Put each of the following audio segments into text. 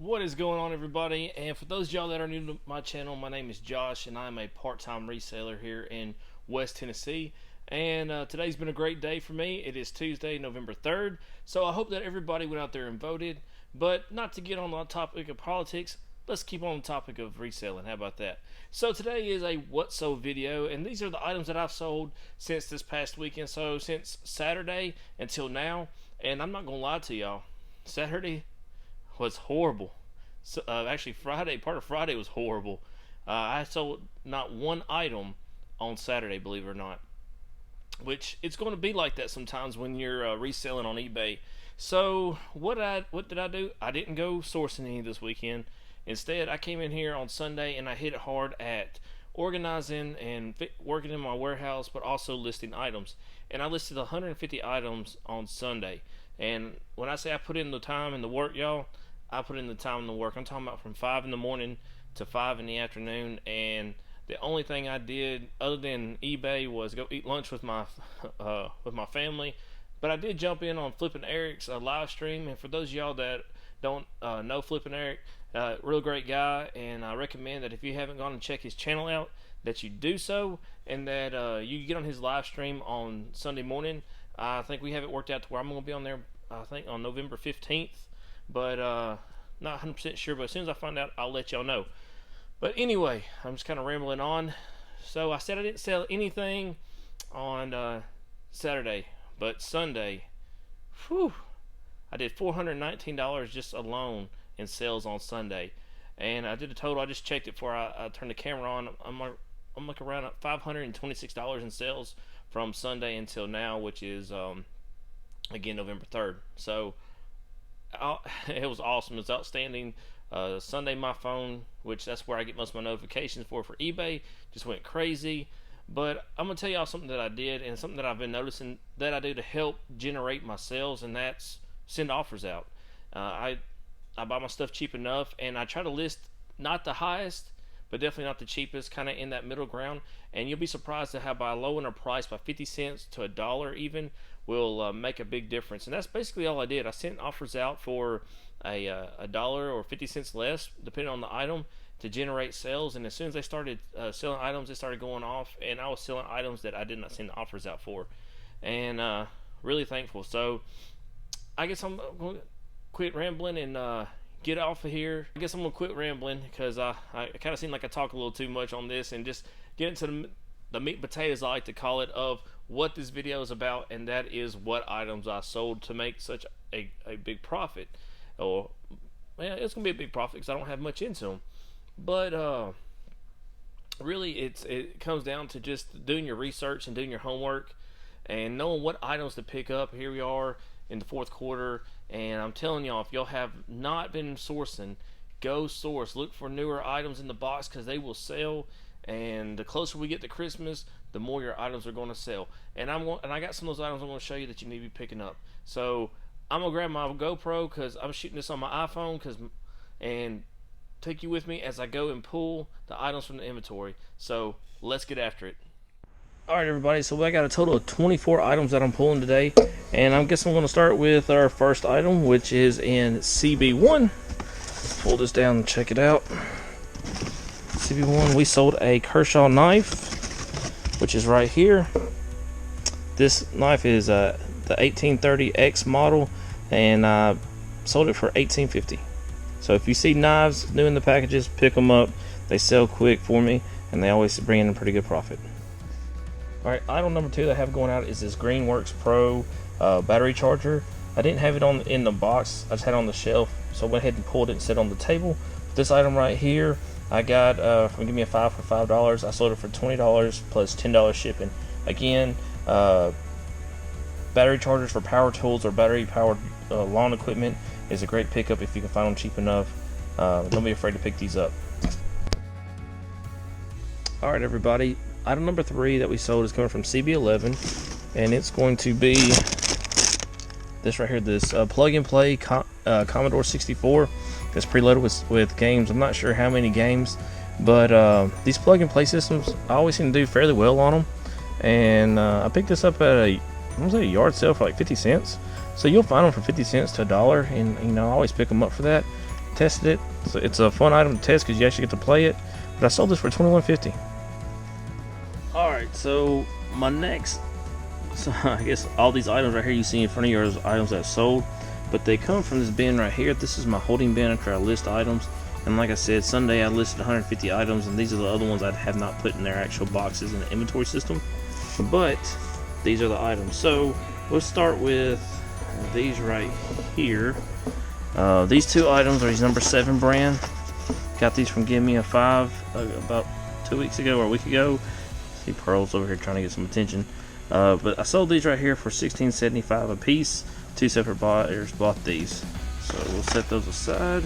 What is going on, everybody? And for those of y'all that are new to my channel, my name is Josh and I'm a part-time reseller here in West Tennessee. And today's been a great day for me. It is Tuesday, November 3rd, so I hope that everybody went out there and voted. But not to get on the topic of politics, let's keep on the topic of reselling. How about that? So today is a what so video, and these are the items that I've sold since this past weekend. So since Saturday until now, and I'm not gonna lie to y'all, Saturday was horrible. So, actually, part of Friday was horrible. I sold not one item on Saturday, believe it or not. Which it's going to be like that sometimes when you're reselling on eBay. So what did I do? I didn't go sourcing any this weekend. Instead, I came in here on Sunday and I hit it hard at organizing and working in my warehouse, but also listing items. And I listed 150 items on Sunday. And when I say I put in the time and the work, y'all, I put in the time and the work. I'm talking about from 5 in the morning to 5 in the afternoon, and the only thing I did other than eBay was go eat lunch with my family. But I did jump in on Flippin' Eric's live stream, and for those of y'all that don't know Flippin' Eric, real great guy, and I recommend that if you haven't gone and check his channel out, that you do so, and that you get on his live stream on Sunday morning. I think we have it worked out to where I'm going to be on there, I think, on November 15th. But not 100% sure, but as soon as I find out, I'll let y'all know. But anyway, I'm just kind of rambling on. So I said I didn't sell anything on Saturday, but Sunday, whew, I did $419 just alone in sales on Sunday. And I did a total, I just checked it before I turned the camera on. I'm like around $526 in sales from Sunday until now, which is, again, November 3rd. So it was awesome. It was outstanding. Sunday, my phone, which that's where I get most of my notifications for eBay, just went crazy. But I'm gonna tell y'all something that I did and something that I've been noticing that I do to help generate my sales, and that's send offers out. I buy my stuff cheap enough, and I try to list not the highest, but definitely not the cheapest, kind of in that middle ground. And you'll be surprised at how by lowering a price by 50 cents to $1 even will make a big difference. And that's basically all I did. I sent offers out for a dollar or 50 cents less, depending on the item, to generate sales. And as soon as they started selling items, they started going off, and I was selling items that I did not send offers out for. And really thankful. So I guess I'm going to quit rambling and get off of here. I guess I'm gonna quit rambling because I kind of seem like I talk a little too much on this, and just get into the meat and potatoes, I like to call it, of what this video is about, and that is what items I sold to make such a big profit. Or yeah, it's gonna be a big profit because I don't have much into them. But really, it comes down to just doing your research and doing your homework and knowing what items to pick up. Here we are in the fourth quarter, and I'm telling y'all, if y'all have not been sourcing, go source. Look for newer items in the box because they will sell, and the closer we get to Christmas, the more your items are going to sell. And I got some of those items I'm going to show you that you need to be picking up. So I'm going to grab my GoPro because I'm shooting this on my iPhone and take you with me as I go and pull the items from the inventory. So let's get after it. Alright, everybody, so I got a total of 24 items that I'm pulling today, and I guess I'm going to start with our first item, which is in CB1. Pull this down and check it out. CB1, we sold a Kershaw knife, which is right here. This knife is the 1830X model, and I sold it for $18.50. So if you see knives new in the packages, pick them up. They sell quick for me, and they always bring in a pretty good profit. Alright, item number 2 that I have going out is this Greenworks Pro battery charger. I didn't have it in the box, I just had it on the shelf, so I went ahead and pulled it and set it on the table. This item right here, I got from Give Me a 5 for $5. I sold it for $20 plus $10 shipping. Again, battery chargers for power tools or battery powered lawn equipment is a great pickup if you can find them cheap enough. Don't be afraid to pick these up. Alright, everybody, item number 3 that we sold is coming from CB11, and it's going to be this right here, this plug and play Commodore 64 that's preloaded with games. I'm not sure how many games, but these plug and play systems, I always seem to do fairly well on them. And I picked this up at a yard sale for like 50 cents. So you'll find them for 50 cents to $1, and you know, I always pick them up for that. tested it. So it's a fun item to test because you actually get to play it. But I sold this for $21.50. Alright, so my next, so I guess all these items right here you see in front of you are items that I sold, but they come from this bin right here. This is my holding bin after I list items. And like I said, Sunday I listed 150 items, and these are the other ones I have not put in their actual boxes in the inventory system. But these are the items. So let's start with these right here. These two items are these number 7 brand. Got these from Give Me a 5 about 2 weeks ago or a week ago. See Pearl's over here trying to get some attention. But I sold these right here for $16.75 a piece. 2 separate buyers bought these. So we'll set those aside.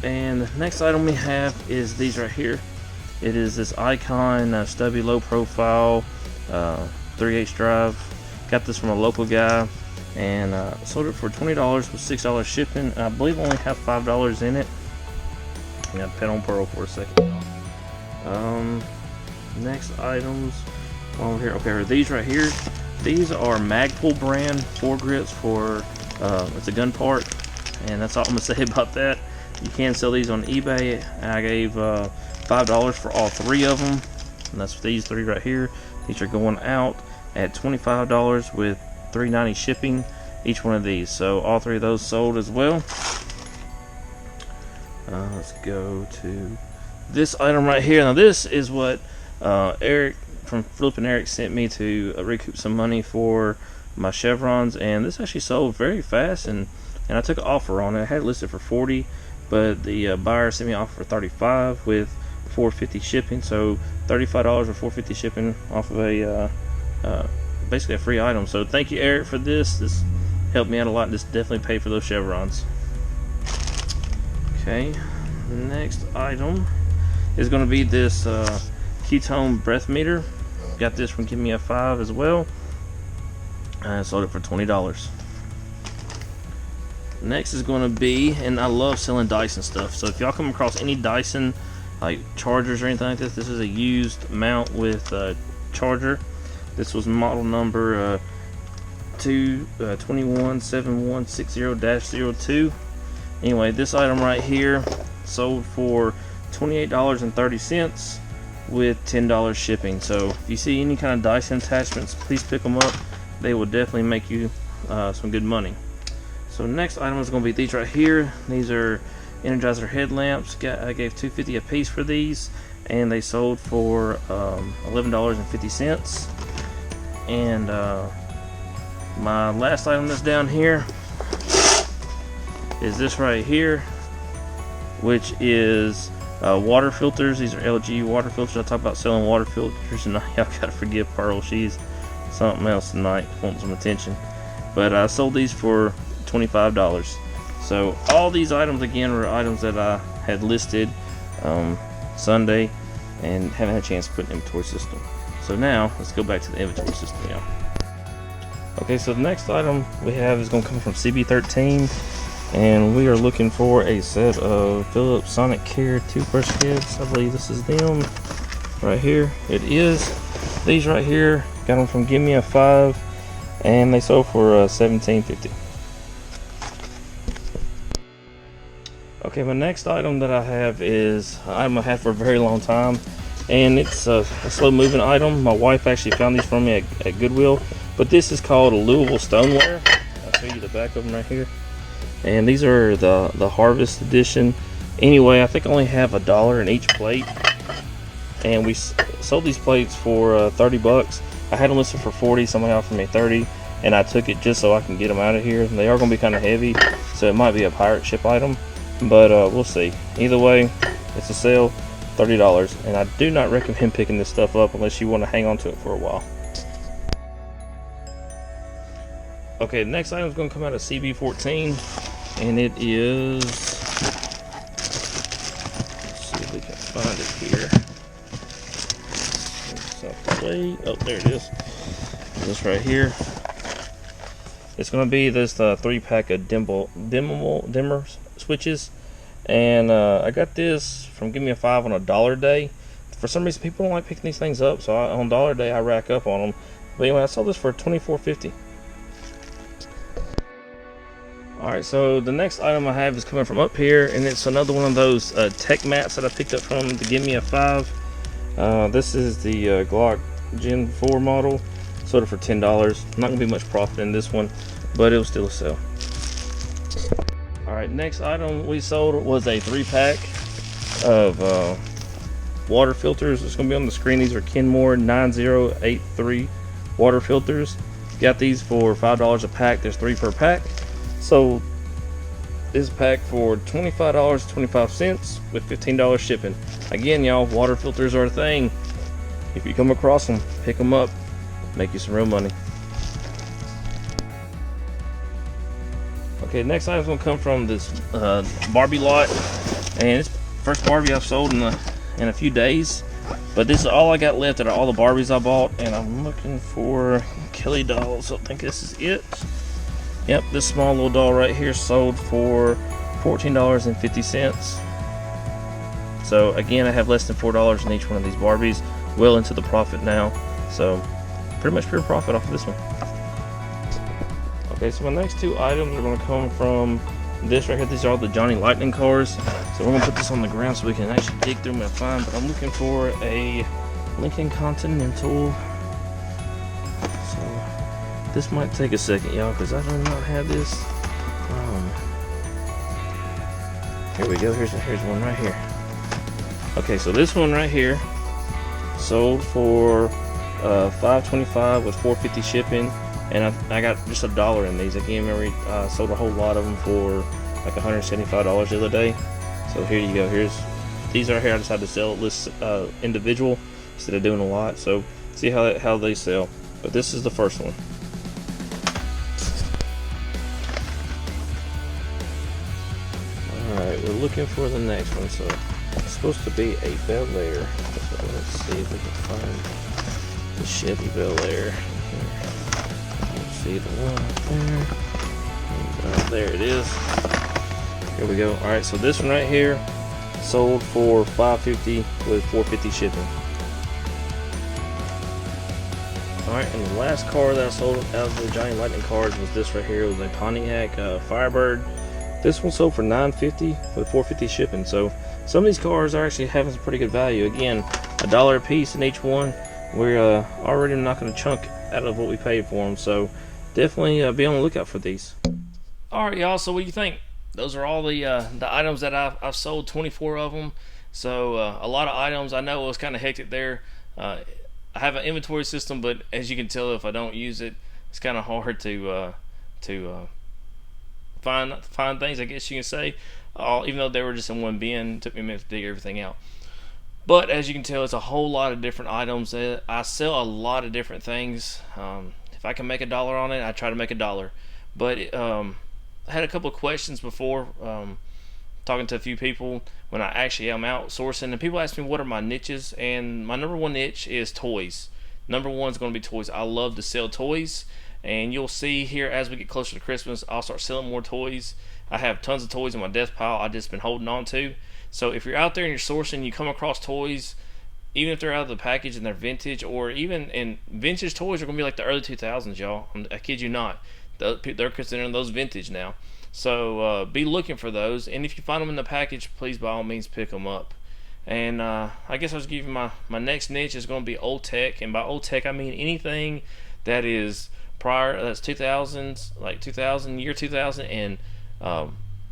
And the next item we have is these right here. It is this Icon stubby low profile 3/8 drive. Got this from a local guy, and sold it for $20 with $6 shipping. I believe I only have $5 in it. I got to pet on Pearl for a second. Next items over here. Okay, are these right here? These are Magpul brand foregrips for it's a gun part, and that's all I'm gonna say about that. You can sell these on eBay. I gave $5 for all 3 of them, and that's these 3 right here. These are going out at $25 with $3.90 shipping each one of these. So all 3 of those sold as well. Let's go to this item right here. Now this is what Eric from Flippin' Eric sent me to recoup some money for my chevrons, and this actually sold very fast, and I took an offer on it. I had it listed for $40, but the buyer sent me an offer for $35 with $4.50 shipping. So $35 with $4.50 shipping off of a basically a free item. So thank you, Eric, for this. This helped me out a lot. This definitely paid for those chevrons. Okay, the next item is going to be this ketone breath meter. Got this from Give Me a 5 as well. I sold it for $20. Next is going to be, and I love selling Dyson stuff, so if y'all come across any Dyson like chargers or anything like this is a used mount with charger. This was model number 217160-02. Anyway, this item right here sold for $28.30 with $10 shipping. So if you see any kind of Dyson attachments, please pick them up. They will definitely make you some good money. So next item is going to be these right here. These are Energizer headlamps. I gave $2.50 a piece for these, and they sold for $11.50. And my last item that's down here is this right here, which is water filters. These are LG water filters. I talk about selling water filters, and y'all gotta forgive Pearl. She's something else tonight, wanting some attention. But I sold these for $25. So all these items again were items that I had listed Sunday and haven't had a chance to put in the inventory system. So now let's go back to the inventory system now. Okay, so the next item we have is going to come from CB13, and we are looking for a set of Philips Sonic Care toothbrush kits. I believe this is them right here. It is. These right here, got them from Give Me a 5, and they sold for $17.50. Okay, my next item that I have is an item I've had for a very long time, and it's a slow moving item. My wife actually found these for me at Goodwill, but this is called a Louisville stoneware. I'll show you the back of them right here. And these are the Harvest Edition. Anyway, I think I only have $1 in each plate, and we sold these plates for 30 bucks. I had them listed for 40, somebody offered me 30, and I took it just so I can get them out of here. They are going to be kind of heavy, so it might be a pirate ship item, but we'll see. Either way, it's a sale, $30, and I do not recommend picking this stuff up unless you want to hang on to it for a while. Okay, the next item is going to come out of CB14, and it is, let's see if we can find it here. Oh, there it is. This right here. It's going to be this 3-pack of dimmer switches, and I got this from Give Me a 5 on a dollar day. For some reason, people don't like picking these things up, so on dollar day I rack up on them. But anyway, I sold this for $24.50. Alright, so the next item I have is coming from up here, and it's another one of those tech mats that I picked up from the Give Me a 5. This is the Glock Gen 4 model. Sold it for $10. Not going to be much profit in this one, but it was still a sale. Alright, next item we sold was a 3-pack of water filters. It's going to be on the screen. These are Kenmore 9083 water filters. Got these for $5 a pack. There's 3 per pack. So this pack for $25.25 with $15 shipping. Again, y'all, water filters are a thing. If you come across them, pick them up, make you some real money. Okay, next item's gonna come from this Barbie lot, and it's the first Barbie I've sold in a few days. But this is all I got left out of all the Barbies I bought, and I'm looking for Kelly dolls. So I think this is it. Yep, this small little doll right here sold for $14.50. So again, I have less than $4 in each one of these Barbies. Well into the profit now, so pretty much pure profit off of this one. Okay, so my next 2 items are going to come from this right here. These are all the Johnny Lightning cars. So we're going to put this on the ground so we can actually dig through them and find. But I'm looking for a Lincoln Continental. So this might take a second, y'all, because I do not have this. Here we go. Here's one right here. Okay, so this one right here sold for $5.25 with $4.50 shipping, and I got just $1 in these. Again, remember I sold a whole lot of them for like $175 the other day. So here you go. Here's these right here. I decided to sell this individual instead of doing a lot. So see how they sell. But this is the first one. All right, we're looking for the next one. So it's supposed to be a Bel Air. So let's see if we can find the Chevy Bel Air. Let's see the one right there. There it is. Here we go. All right, so this one right here sold for $5.50 with $4.50 shipping. All right, and the last car that I sold out of the Johnny Lightning cars was this right here. It was a Pontiac Firebird. This one sold for $9.50 with $4.50 shipping. So some of these cars are actually having some pretty good value. Again, $1 a piece in each one. We're already knocking a chunk out of what we paid for them. So definitely be on the lookout for these. All right, y'all. So what do you think? Those are all the items that I've sold. 24 of them. So a lot of items. I know it was kind of hectic there. I have an inventory system, but as you can tell, if I don't use it, it's kind of hard to find things, I guess you can say. Even though they were just in one bin, it took me a minute to dig everything out. But as you can tell, it's a whole lot of different items. I sell a lot of different things. If I can make $1 on it, I try to make $1. But I had a couple of questions before talking to a few people when I actually am outsourcing, and people ask me what are my niches, and my number 1 niche is toys. Number 1 is going to be toys. I love to sell toys, and you'll see here as we get closer to Christmas, I'll start selling more toys. I have tons of toys in my death pile I've just been holding on to. So if you're out there and you're sourcing, you come across toys, even if they're out of the package and they're vintage, or even in vintage toys are going to be like the early 2000s, y'all. I kid you not. They're considering those vintage now. So be looking for those, and if you find them in the package, please by all means pick them up. And I guess I was giving my next niche is going to be old tech, and by old tech I mean anything that is prior, that's 2000s, like 2000, year 2000 and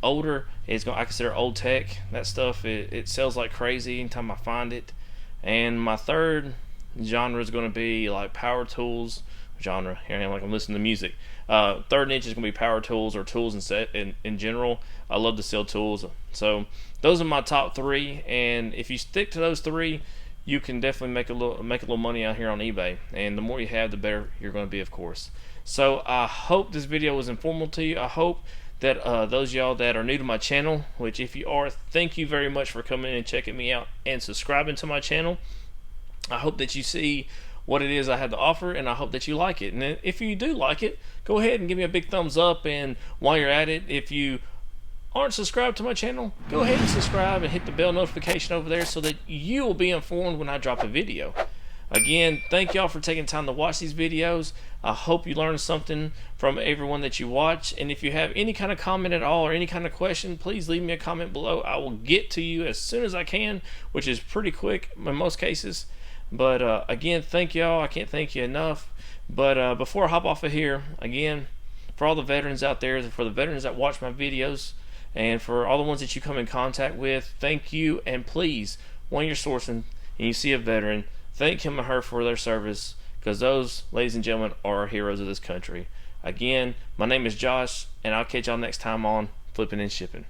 older. I consider old tech. That stuff it sells like crazy anytime I find it. And my third genre is going to be like power tools genre. Here I am like I'm listening to music. Third niche is going to be power tools or tools in general. I love to sell tools. So those are my top 3, and if you stick to those 3, you can definitely make a little money out here on eBay. And the more you have, the better you're going to be, of course. So I hope this video was informative to you. I hope that those of y'all that are new to my channel, which if you are, thank you very much for coming in and checking me out and subscribing to my channel. I hope that you see what it is I have to offer, and I hope that you like it. And if you do like it, go ahead and give me a big thumbs up. And while you're at it, if you aren't subscribed to my channel, go ahead and subscribe and hit the bell notification over there so that you will be informed when I drop a video. Again, thank y'all for taking time to watch these videos. I hope you learned something from everyone that you watch. And if you have any kind of comment at all or any kind of question, please leave me a comment below. I will get to you as soon as I can, which is pretty quick in most cases. But again, thank y'all. I can't thank you enough. But before I hop off of here, again, for all the veterans out there, for the veterans that watch my videos, and for all the ones that you come in contact with, thank you. And please, when you're sourcing and you see a veteran, thank him or her for their service, because those, ladies and gentlemen, are our heroes of this country. Again, my name is Josh, and I'll catch y'all next time on Flipping and Shipping.